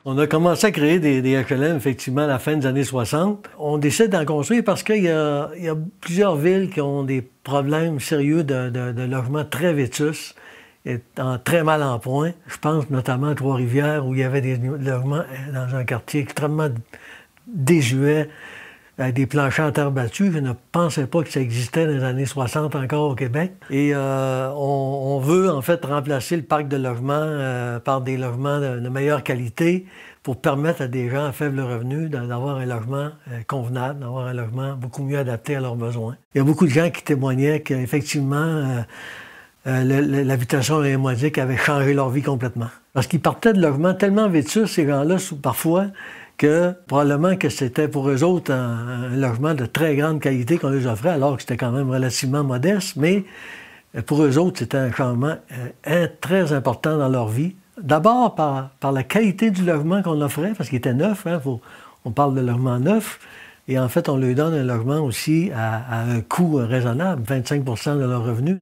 On a commencé à créer des HLM, effectivement, à la fin des années 60. On décide d'en construire parce qu'il y a plusieurs villes qui ont des problèmes sérieux de logement très vétus et très mal en point. Je pense notamment à Trois-Rivières, où il y avait des logements dans un quartier extrêmement désuet, avec des planchers en terre battue. Je ne pensais pas que ça existait dans les années 60 encore au Québec. Et on veut en fait remplacer le parc de logements par des logements de meilleure qualité pour permettre à des gens à faible revenu d'avoir un logement convenable, d'avoir un logement beaucoup mieux adapté à leurs besoins. Il y a beaucoup de gens qui témoignaient qu'effectivement, l'habitation émoistique avait changé leur vie complètement. Parce qu'ils partaient de logements tellement vétus, ces gens-là, parfois, que probablement que c'était pour eux autres un logement de très grande qualité qu'on les offrait, alors que c'était quand même relativement modeste, mais pour eux autres, c'était un changement très important dans leur vie. D'abord par la qualité du logement qu'on offrait, parce qu'il était neuf, hein, on parle de logement neuf, et en fait, on leur donne un logement aussi à un coût raisonnable, 25 % de leur revenu.